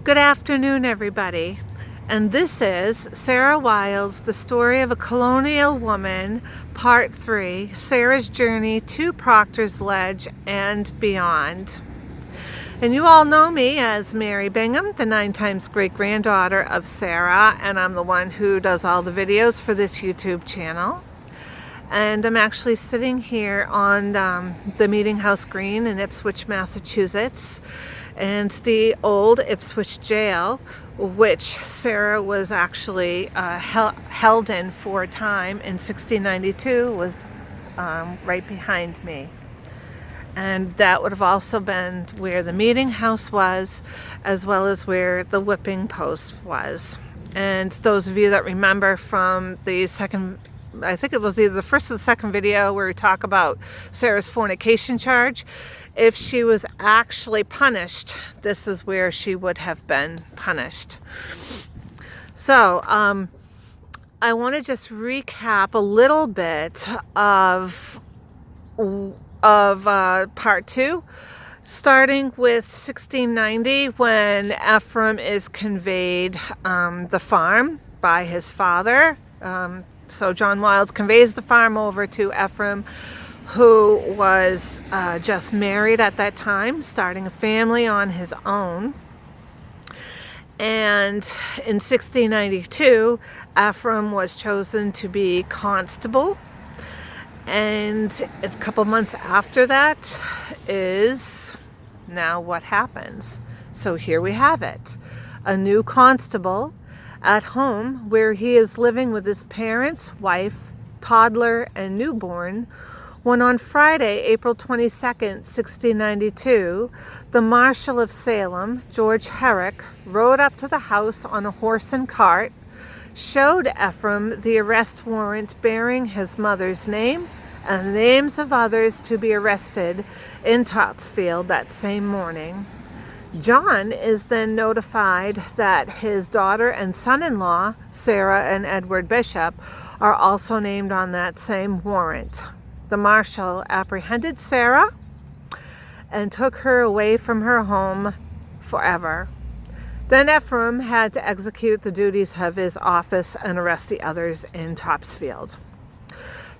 Good afternoon, everybody. And this is Sarah Wilde's The Story of a Colonial Woman, Part 3, Sarah's Journey to Proctor's Ledge and Beyond. And you all know me as Mary Bingham, the 9-times great-granddaughter of Sarah, and I'm the one who does all the videos for this YouTube channel. And I'm actually sitting here on the Meeting House Green in Ipswich, Massachusetts, and the old Ipswich jail, which Sarah was actually held in for a time in 1692, was right behind me. And that would have also been where the meeting house was, as well as where the whipping post was. And those of you that remember from the second, I think it was either the first or the second video where we talk about Sarah's fornication charge, if she was actually punished, this is where she would have been punished. So I want to just recap a little bit of part 2, starting with 1690 when Ephraim is conveyed the farm by his father. So John Wilde conveys the farm over to Ephraim, who was just married at that time, starting a family on his own. And in 1692, Ephraim was chosen to be constable. And a couple months after that is now what happens. So here we have it. A new constable at home, where he is living with his parents, wife, toddler, and newborn, when on Friday, April 22nd, 1692, the Marshal of Salem, George Herrick, rode up to the house on a horse and cart, showed Ephraim the arrest warrant bearing his mother's name and the names of others to be arrested in Topsfield that same morning. John is then notified that his daughter and son-in-law, Sarah and Edward Bishop, are also named on that same warrant. The marshal apprehended Sarah and took her away from her home forever. Then Ephraim had to execute the duties of his office and arrest the others in Topsfield.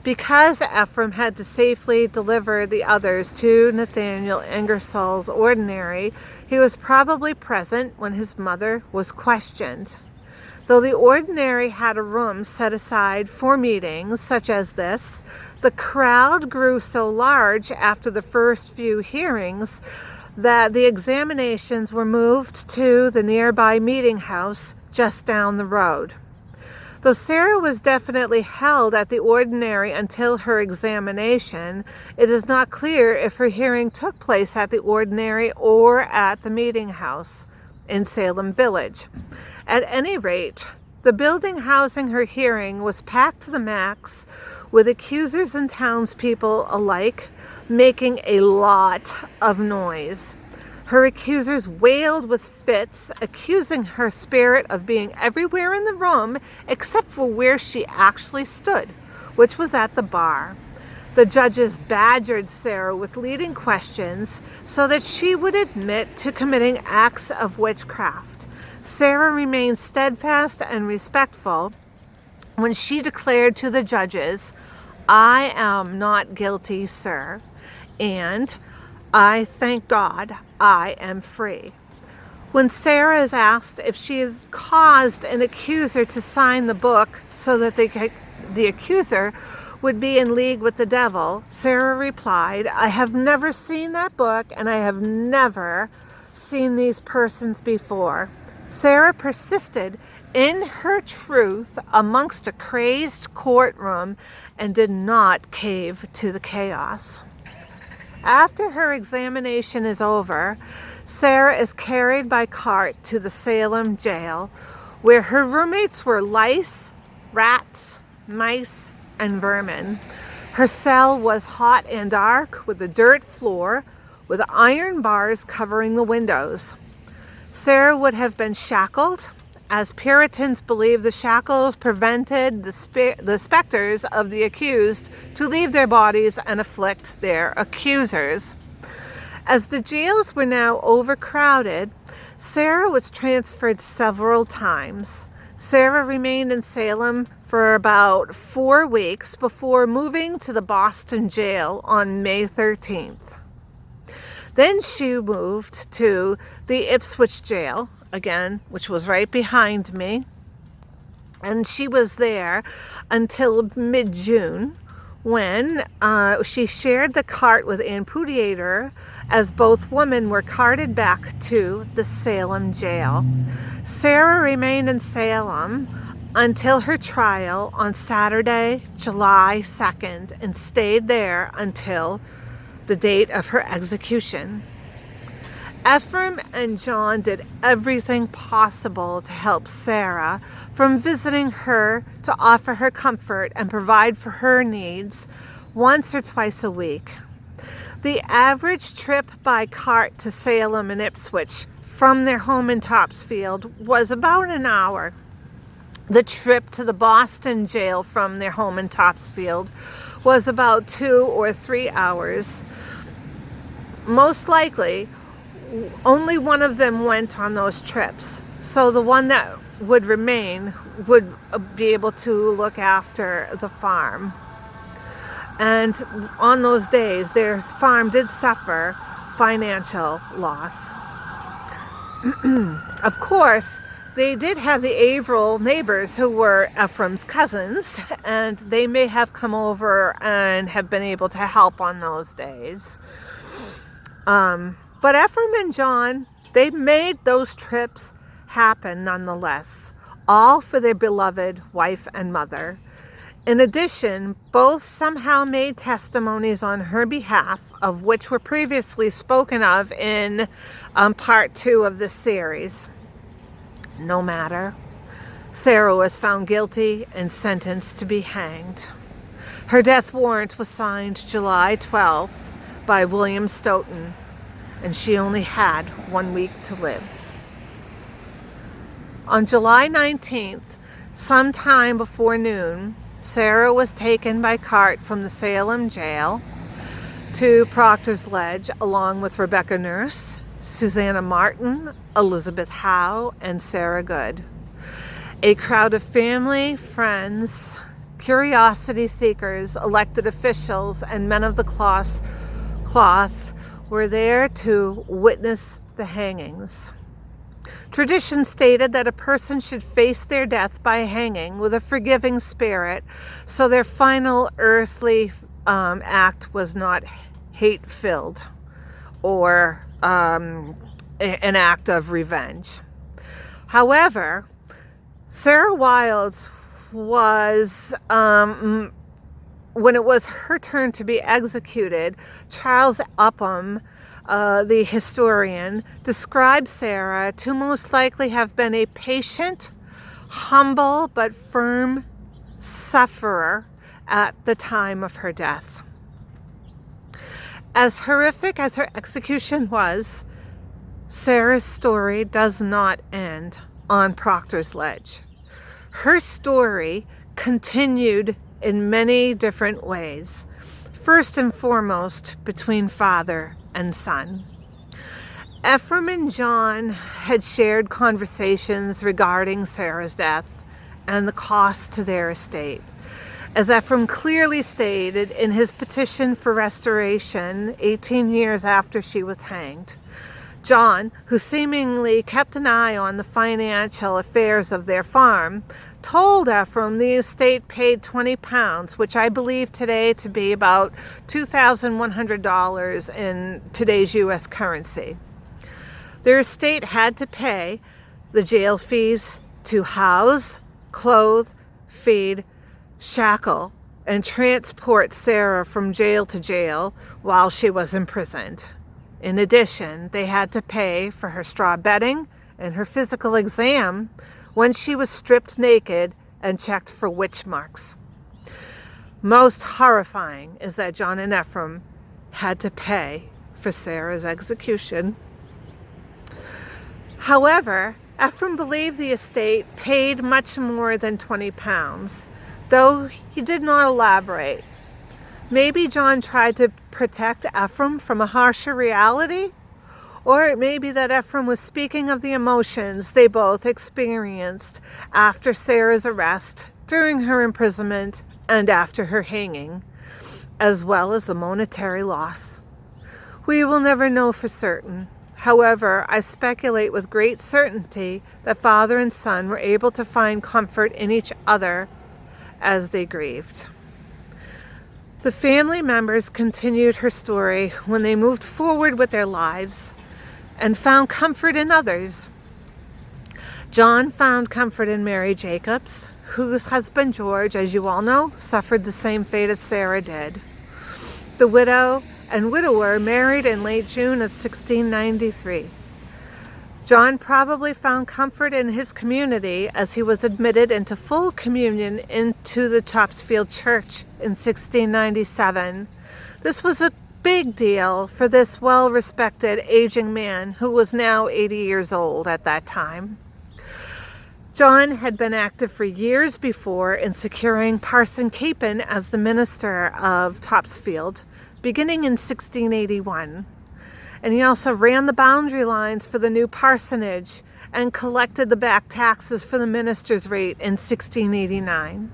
Because Ephraim had to safely deliver the others to Nathaniel Ingersoll's ordinary, he was probably present when his mother was questioned. Though the ordinary had a room set aside for meetings such as this, the crowd grew so large after the first few hearings that the examinations were moved to the nearby meeting house just down the road. Though Sarah was definitely held at the ordinary until her examination, it is not clear if her hearing took place at the ordinary or at the meeting house in Salem Village. At any rate, the building housing her hearing was packed to the max, with accusers and townspeople alike making a lot of noise. Her accusers wailed with fits, accusing her spirit of being everywhere in the room except for where she actually stood, which was at the bar. The judges badgered Sarah with leading questions so that she would admit to committing acts of witchcraft. Sarah remained steadfast and respectful when she declared to the judges, "I am not guilty, sir, and I thank God I am free." When Sarah is asked if she has caused an accuser to sign the book so that the accuser would be in league with the devil, Sarah replied, "I have never seen that book, and I have never seen these persons before." Sarah persisted in her truth amongst a crazed courtroom and did not cave to the chaos. After her examination is over, Sarah is carried by cart to the Salem jail, where her roommates were lice, rats, mice, and vermin. Her cell was hot and dark, with a dirt floor, with iron bars covering the windows. Sarah would have been shackled, as Puritans believed the shackles prevented the specters of the accused to leave their bodies and afflict their accusers. As the jails were now overcrowded, Sarah was transferred several times. Sarah remained in Salem for about 4 weeks before moving to the Boston jail on May 13th. Then she moved to the Ipswich jail, again, which was right behind me. And she was there until mid-June, when she shared the cart with Ann Pudiator, as both women were carted back to the Salem jail. Sarah remained in Salem until her trial on Saturday, July 2nd, and stayed there until the date of her execution. Ephraim and John did everything possible to help Sarah, from visiting her to offer her comfort and provide for her needs once or twice a week. The average trip by cart to Salem and Ipswich from their home in Topsfield was about an hour. The trip to the Boston jail from their home in Topsfield was about 2 or 3 hours. Most likely, only one of them went on those trips, so the one that would remain would be able to look after the farm. And on those days, their farm did suffer financial loss. Of course, they did have the Averill neighbors who were Ephraim's cousins, and they may have come over and have been able to help on those days. But Ephraim and John, they made those trips happen nonetheless, all for their beloved wife and mother. In addition, both somehow made testimonies on her behalf, of which were previously spoken of in part 2 of this series. No matter, Sarah was found guilty and sentenced to be hanged. Her death warrant was signed July 12th by William Stoughton, and she only had 1 week to live. On July 19th, sometime before noon, Sarah was taken by cart from the Salem jail to Proctor's Ledge, along with Rebecca Nurse, Susanna Martin, Elizabeth Howe, and Sarah Good. A crowd of family, friends, curiosity seekers, elected officials, and men of the cloth were there to witness the hangings. Tradition stated that a person should face their death by hanging with a forgiving spirit, so their final earthly act was not hate-filled or an act of revenge. However, Sarah Wildes was, when it was her turn to be executed, Charles Upham, the historian, described Sarah to most likely have been a patient, humble, but firm sufferer at the time of her death. As horrific as her execution was, Sarah's story does not end on Proctor's Ledge. Her story continued in many different ways, first and foremost between father and son. Ephraim and John had shared conversations regarding Sarah's death and the cost to their estate. As Ephraim clearly stated in his petition for restoration 18 years after she was hanged, John, who seemingly kept an eye on the financial affairs of their farm, told Ephraim the estate paid £20, which I believe today to be about $2,100 in today's U.S. currency. Their estate had to pay the jail fees to house, clothe, feed, shackle, and transport Sarah from jail to jail while she was imprisoned. In addition, they had to pay for her straw bedding and her physical exam when she was stripped naked and checked for witch marks. Most horrifying is that John and Ephraim had to pay for Sarah's execution. However, Ephraim believed the estate paid much more than £20, though he did not elaborate. Maybe John tried to protect Ephraim from a harsher reality, Or it may be that Ephraim was speaking of the emotions they both experienced after Sarah's arrest, during her imprisonment, and after her hanging, as well as the monetary loss. We will never know for certain. However, I speculate with great certainty that father and son were able to find comfort in each other as they grieved. The family members continued her story when they moved forward with their lives and found comfort in others. John found comfort in Mary Jacobs, whose husband George, as you all know, suffered the same fate as Sarah did. The widow and widower married in late June of 1693. John probably found comfort in his community as he was admitted into full communion into the Topsfield Church in 1697. This was a big deal for this well-respected aging man who was now 80 years old at that time. John had been active for years before in securing Parson Capon as the minister of Topsfield, beginning in 1681. And he also ran the boundary lines for the new parsonage and collected the back taxes for the minister's rate in 1689.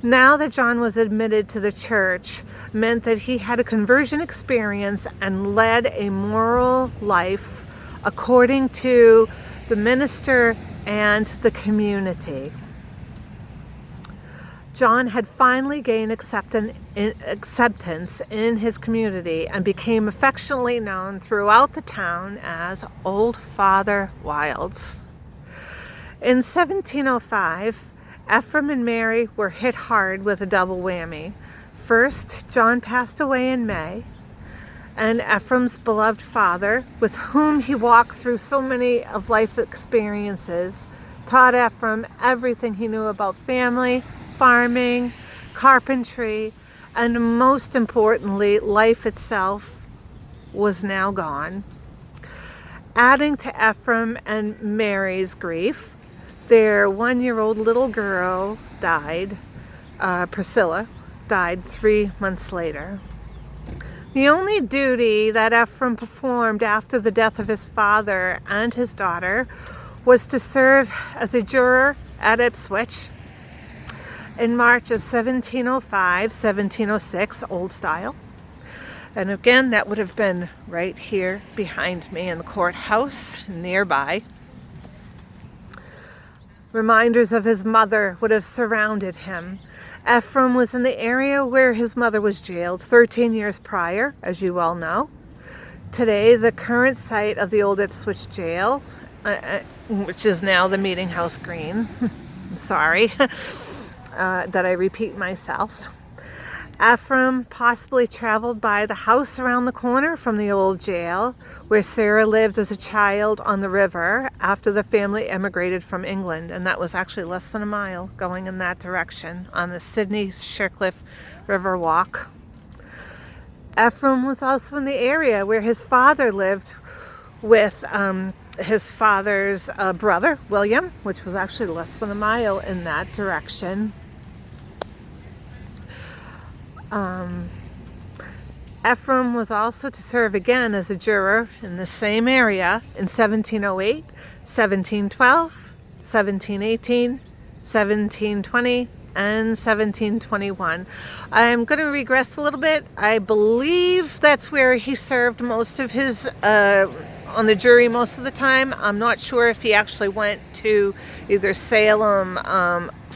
Now that John was admitted to the church meant that he had a conversion experience and led a moral life according to the minister and the community. John had finally gained acceptance in his community and became affectionately known throughout the town as Old Father Wilds. In 1705, Ephraim and Mary were hit hard with a double whammy. First, John passed away in May, and Ephraim's beloved father, with whom he walked through so many of life experiences, taught Ephraim everything he knew about family, farming, carpentry, and most importantly, life itself, was now gone. Adding to Ephraim and Mary's grief, their 1-year-old little girl died. Priscilla died 3 months later. The only duty that Ephraim performed after the death of his father and his daughter was to serve as a juror at Ipswich in March of 1705, 1706, old style. And again, that would have been right here behind me in the courthouse nearby. Reminders of his mother would have surrounded him. Ephraim was in the area where his mother was jailed 13 years prior, as you all know. Today, the current site of the old Ipswich jail, which is now the Meeting House Green. I'm sorry that I repeat myself. Ephraim possibly traveled by the house around the corner from the old jail, where Sarah lived as a child on the river after the family emigrated from England, and that was actually less than a mile going in that direction on the Sydney-Shercliffe River Walk. Ephraim was also in the area where his father lived with his father's brother, William, which was actually less than a mile in that direction. Ephraim was also to serve again as a juror in the same area in 1708, 1712, 1718, 1720, and 1721. I'm going to regress a little bit. I believe that's where he served most of his, on the jury most of the time. I'm not sure if he actually went to either Salem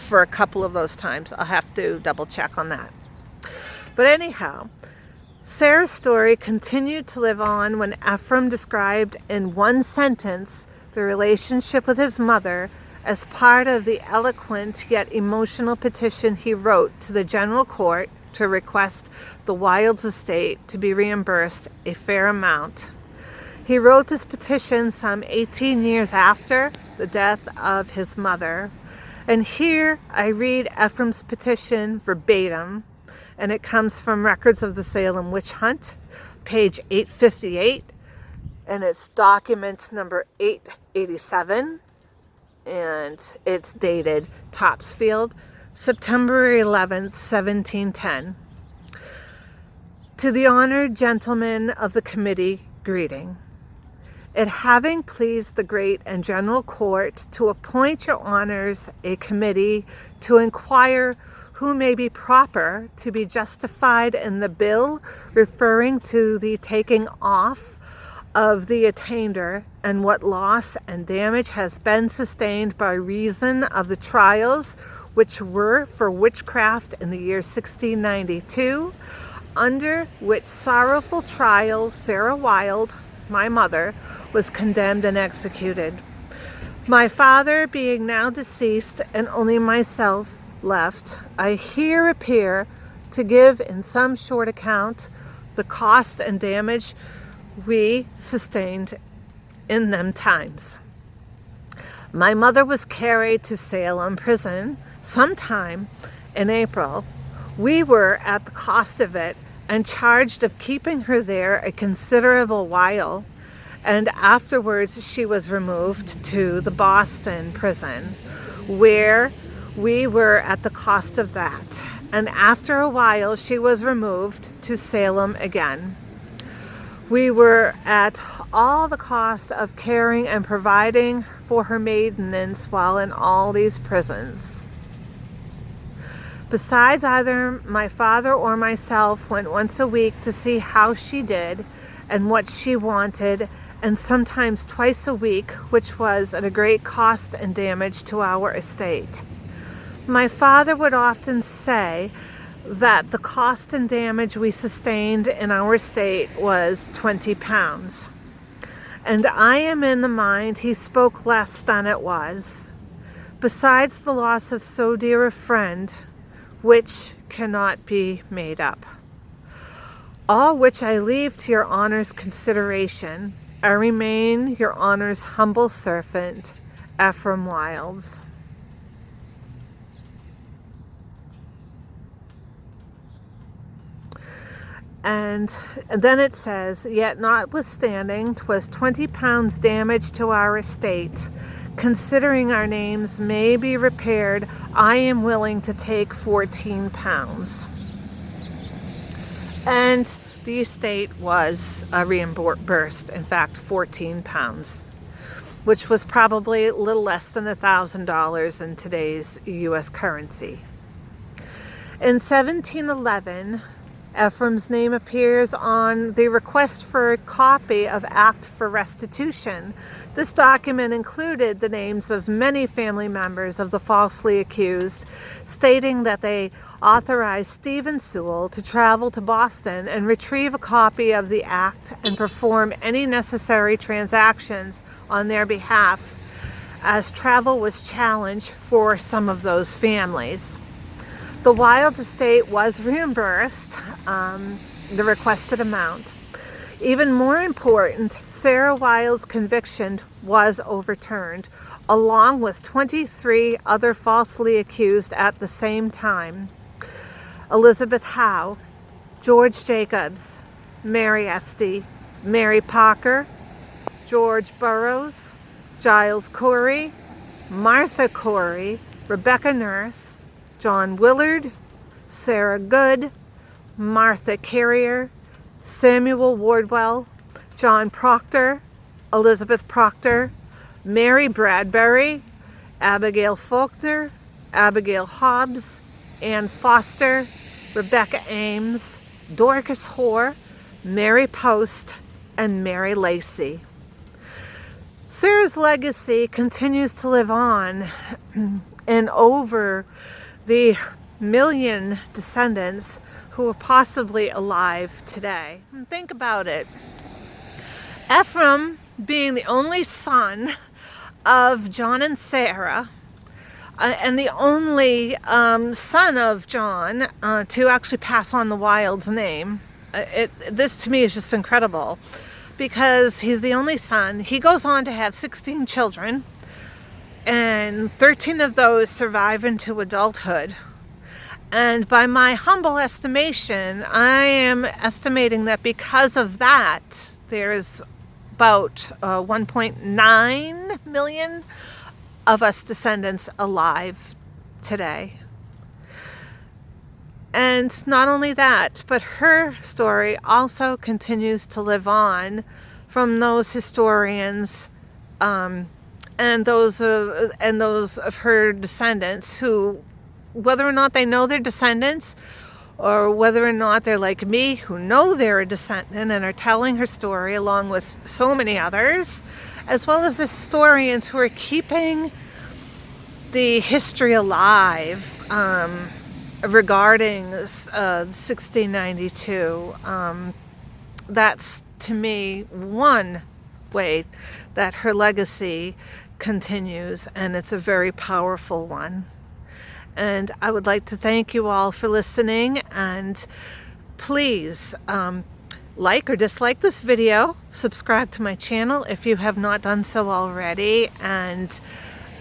for a couple of those times. I'll have to double check on that. But anyhow, Sarah's story continued to live on when Ephraim described in one sentence the relationship with his mother as part of the eloquent yet emotional petition he wrote to the General Court to request the Wilds estate to be reimbursed a fair amount. He wrote this petition some 18 years after the death of his mother. And here I read Ephraim's petition verbatim, and it comes from Records of the Salem Witch Hunt, page 858, and it's document number 887, and it's dated Topsfield, September 11th, 1710. To the honored gentlemen of the committee, greeting. It having pleased the great and general court to appoint your honors a committee to inquire who may be proper to be justified in the bill referring to the taking off of the attainder, and what loss and damage has been sustained by reason of the trials which were for witchcraft in the year 1692, under which sorrowful trial Sarah Wild, my mother, was condemned and executed. My father being now deceased and only myself left, I here appear to give in some short account the cost and damage we sustained in them times. My mother was carried to Salem prison sometime in April. We were at the cost of it and charged of keeping her there a considerable while, and afterwards she was removed to the Boston prison, where we were at the cost of that, and after a while she was removed to Salem again. We were at all the cost of caring and providing for her maintenance while in all these prisons. Besides, either my father or myself went once a week to see how she did and what she wanted, and sometimes twice a week, which was at a great cost and damage to our estate. My father would often say that the cost and damage we sustained in our estate was 20 pounds. And I am in the mind he spoke less than it was, besides the loss of so dear a friend, which cannot be made up. All which I leave to your honor's consideration. I remain your honor's humble servant, Ephraim Wilds. And then it says, yet notwithstanding 'twas 20 pounds damage to our estate, considering our names may be repaired, I am willing to take 14 pounds. And the estate was reimbursed, in fact, 14 pounds, which was probably a little less than $1,000 in today's U.S. currency. In 1711, Ephraim's name appears on the request for a copy of Act for Restitution. This document included the names of many family members of the falsely accused, stating that they authorized Stephen Sewell to travel to Boston and retrieve a copy of the act and perform any necessary transactions on their behalf, as travel was challenged for some of those families. The Wilds estate was reimbursed the requested amount. Even more important, Sarah Wild's conviction was overturned, along with 23 other falsely accused at the same time. Elizabeth Howe, George Jacobs, Mary Esty, Mary Parker, George Burroughs, Giles Corey, Martha Corey, Rebecca Nurse, John Willard, Sarah Good, Martha Carrier, Samuel Wardwell, John Proctor, Elizabeth Proctor, Mary Bradbury, Abigail Faulkner, Abigail Hobbs, Ann Foster, Rebecca Ames, Dorcas Hoare, Mary Post, and Mary Lacey. Sarah's legacy continues to live on and over the million descendants who are possibly alive today. And think about it. Ephraim, being the only son of John and Sarah, and the only son of John to actually pass on the Wilds name, this to me is just incredible, because he's the only son. He goes on to have 16 children, and 13 of those survive into adulthood. And by my humble estimation, I am estimating that because of that, there's about 1.9 million of us descendants alive today. And not only that, but her story also continues to live on from those historians and those of her descendants, who, whether or not they know they're descendants, or whether or not they're like me, who know they're a descendant and are telling her story along with so many others, as well as the historians who are keeping the history alive regarding 1692. That's, to me, one way that her legacy continues, and it's a very powerful one. And I would like to thank you all for listening, and please like or dislike this video, subscribe to my channel if you have not done so already, and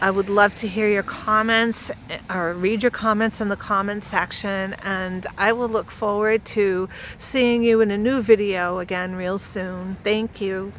I would love to hear your comments or read your comments in the comment section, and I will look forward to seeing you in a new video again real soon. Thank you.